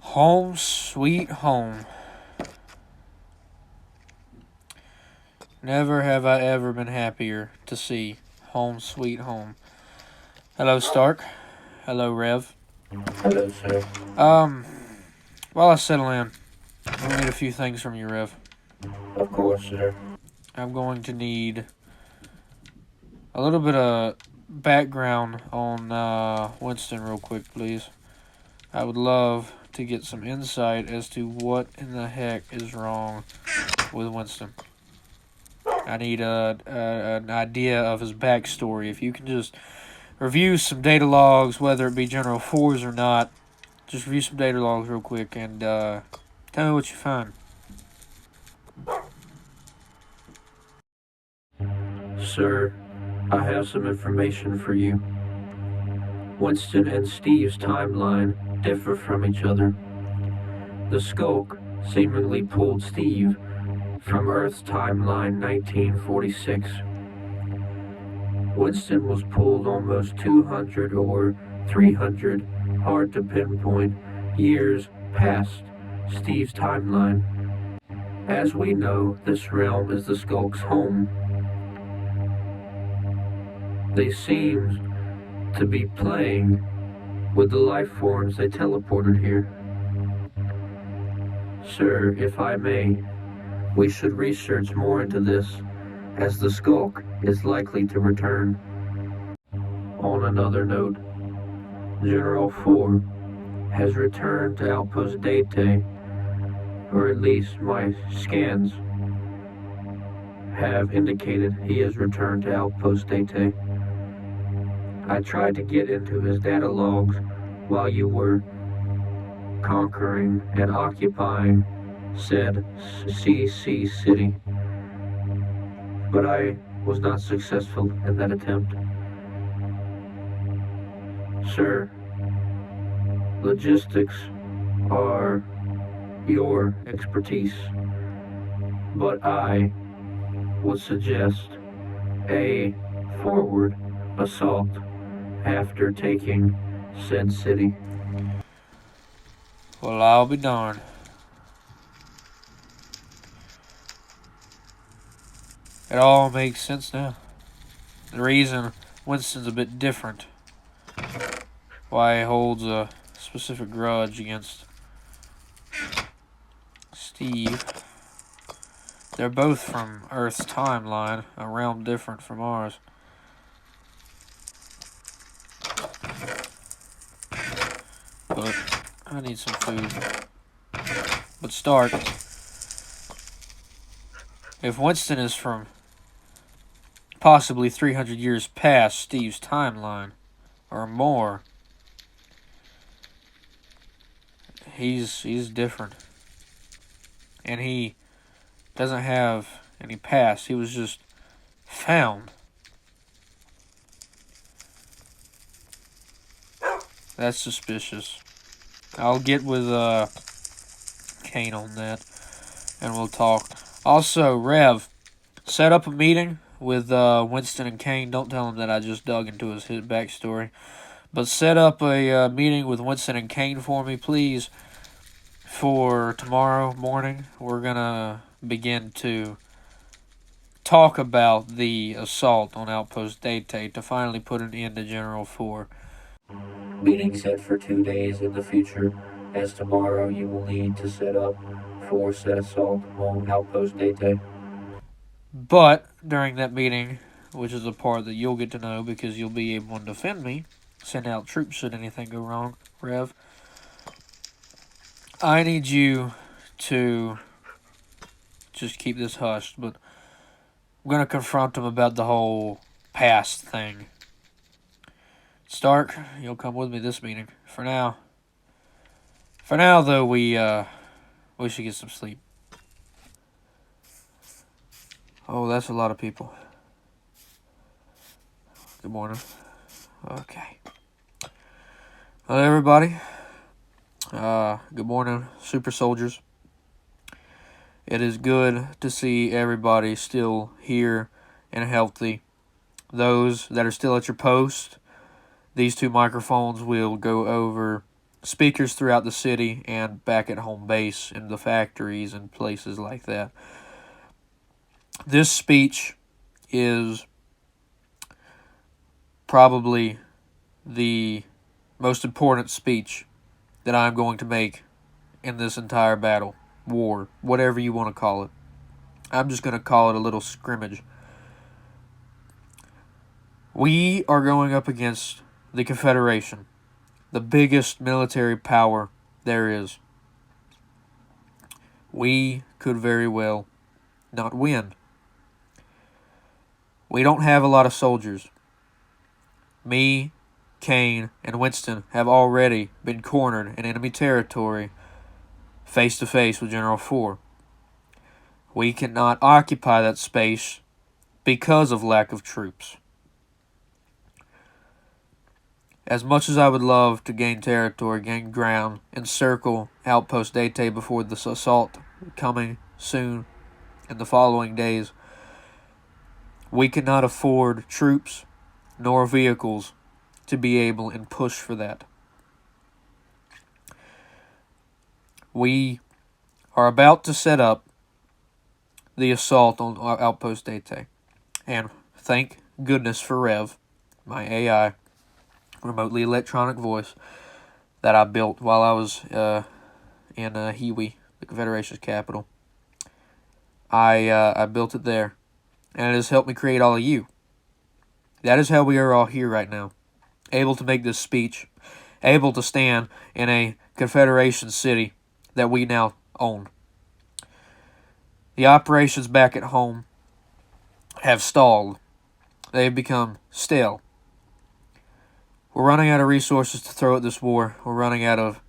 Home sweet home. Never have I ever been happier to see home sweet home. Hello, Stark. Hello, Rev. Hello, sir. Um, while I settle in, I need a few things from you, Rev. Of course, sir. I'm going to need a little bit of background on Winston, real quick, please. I would love to get some insight as to what in the heck is wrong with Winston. I need an idea of his backstory. If you can just review some data logs, whether it be General 4s or not, just review some data logs real quick and tell me what you find. Sir, I have some information for you. Winston and Steve's timeline differ from each other. The Skulk seemingly pulled Steve from Earth's timeline 1946. Winston was pulled almost 200 or 300, hard to pinpoint, years past Steve's timeline. As we know, this realm is the Skulk's home. They seem to be playing with the life forms they teleported here. Sir, if I may, we should research more into this, as the Skulk is likely to return. On another note, General 4 has returned to Outpost Dete, or at least my scans have indicated he has returned to Outpost Dete. I tried to get into his data logs while you were conquering and occupying said CC City, but I was not successful in that attempt. Sir, logistics are your expertise, but I would suggest a forward assault after taking said city. Well, I'll be darned. It all makes sense now. The reason Winston's a bit different, why he holds a specific grudge against Steve. They're both from Earth's timeline, a realm different from ours. But I need some food. But Stark, if Winston is from possibly 300 years past Steve's timeline, or more, he's different. And he doesn't have any past. He was just found. That's suspicious. I'll get with Kane on that, and we'll talk. Also, Rev, set up a meeting with Winston and Kane. Don't tell him that I just dug into his backstory. But set up a meeting with Winston and Kane for me, please, for tomorrow morning. We're going to begin to talk about the assault on Outpost Dete to finally put an end to General 4. Meeting set for 2 days in the future, as tomorrow you will need to set up for said assault on Outpost Dete. But during that meeting, which is a part that you'll get to know because you'll be able to defend me, send out troops should anything go wrong, Rev, I need you to just keep this hushed, but I'm going to confront him about the whole past thing. Stark, you'll come with me this meeting. For now, though, we should get some sleep. Oh, that's a lot of people. Good morning. Okay. Hello, everybody. Good morning, super soldiers. It is good to see everybody still here and healthy. Those that are still at your post, these two microphones will go over speakers throughout the city and back at home base in the factories and places like that. This speech is probably the most important speech that I'm going to make in this entire battle, war, whatever you want to call it. I'm just going to call it a little scrimmage. We are going up against the Confederation, the biggest military power there is. We could very well not win. We don't have a lot of soldiers. Me, Kane, and Winston have already been cornered in enemy territory face to face with General Four. We cannot occupy that space because of lack of troops. As much as I would love to gain territory, gain ground, encircle Outpost Dete before this assault coming soon in the following days, we cannot afford troops nor vehicles to be able and push for that. We are about to set up the assault on Outpost Dete. And thank goodness for Rev, my AI, remotely electronic voice, that I built while I was in Hiwi, the Confederation's capital. I built it there, and it has helped me create all of you. That is how we are all here right now, able to make this speech, able to stand in a Confederation city that we now own. The operations back at home have stalled. They have become stale. We're running out of resources to throw at this war. We're running out of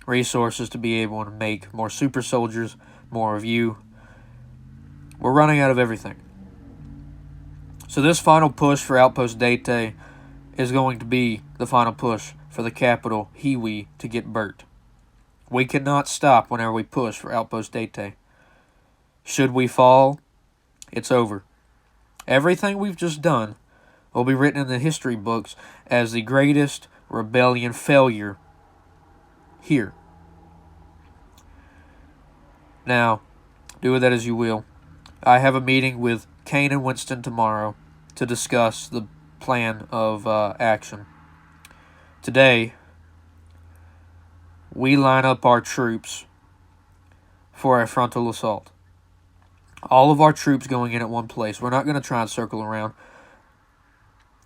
resources to be able to make more super soldiers, more of you. We're running out of everything. So this final push for Outpost Dete is going to be the final push for the capital, Hiwi, to get burnt. We cannot stop whenever we push for Outpost Dete. Should we fall, it's over. Everything we've just done will be written in the history books as the greatest rebellion failure here. Now, do with that as you will. I have a meeting with Kane and Winston tomorrow to discuss the plan of action. Today, we line up our troops for a frontal assault. All of our troops going in at one place. We're not going to try and circle around.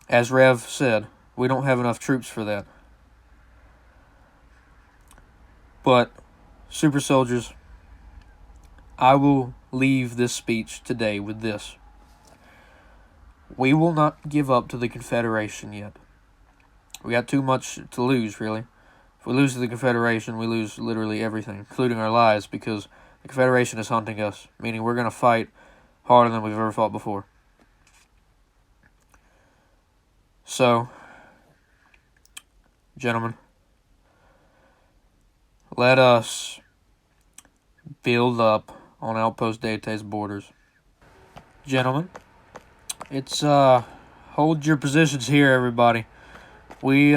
As Rev said, we don't have enough troops for that. But, super soldiers, I will leave this speech today with this. We will not give up to the Confederation yet. We got too much to lose, really. If we lose to the Confederation, we lose literally everything, including our lives, because the Confederation is hunting us, meaning we're going to fight harder than we've ever fought before. So, gentlemen, let us build up on Outpost Date's borders. Gentlemen, it's hold your positions here, everybody. We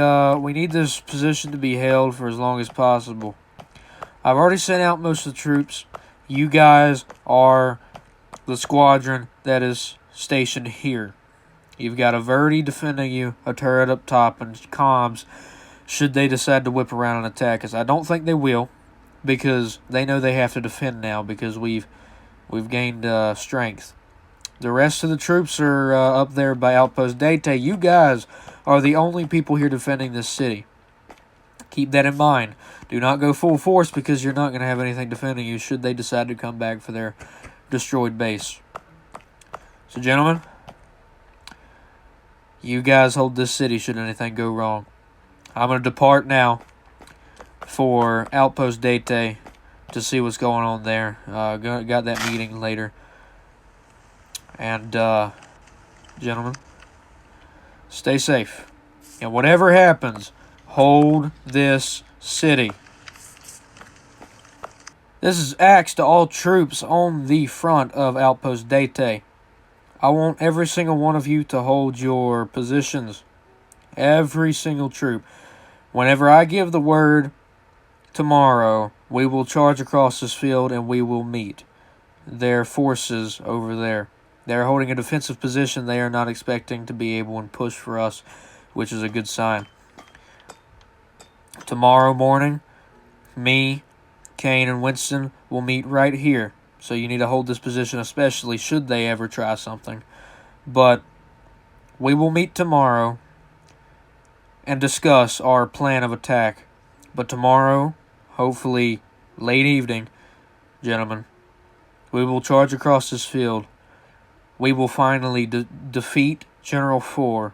need this position to be held for as long as possible. I've already sent out most of the troops. You guys are the squadron that is stationed here. You've got a Verdi defending you, a turret up top, and comms should they decide to whip around and attack us. I don't think they will, because they know they have to defend now because we've gained strength. The rest of the troops are up there by Outpost Dete. You guys are the only people here defending this city. Keep that in mind. Do not go full force because you're not going to have anything defending you should they decide to come back for their destroyed base. So, gentlemen, you guys hold this city should anything go wrong. I'm going to depart now for Outpost Dete to see what's going on there. Got that meeting later. And, gentlemen, stay safe. And whatever happens, hold this city. This is axe to all troops on the front of Outpost Dete. I want every single one of you to hold your positions. Every single troop. Whenever I give the word tomorrow, we will charge across this field and we will meet their forces over there. They're holding a defensive position. They are not expecting to be able to push for us, which is a good sign. Tomorrow morning, me, Kane, and Winston will meet right here. So you need to hold this position, especially should they ever try something. But we will meet tomorrow and discuss our plan of attack. But tomorrow, hopefully late evening, gentlemen, we will charge across this field. We will finally defeat General 4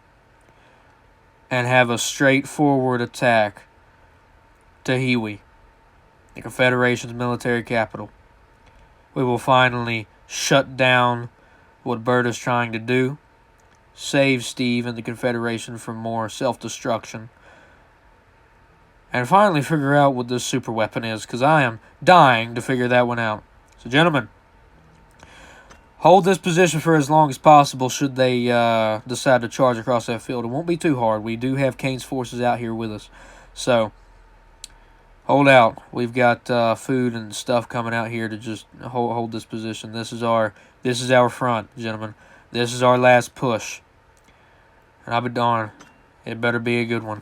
and have a straightforward attack to Hiwi, the Confederation's military capital. We will finally shut down what Bert is trying to do, save Steve and the Confederation from more self-destruction, and finally figure out what this super weapon is, because I am dying to figure that one out. So, gentlemen, hold this position for as long as possible should they decide to charge across that field. It won't be too hard. We do have Kane's forces out here with us. So, hold out. We've got food and stuff coming out here to just hold this position. This is our front, gentlemen. This is our last push. And I'll be darned, it better be a good one.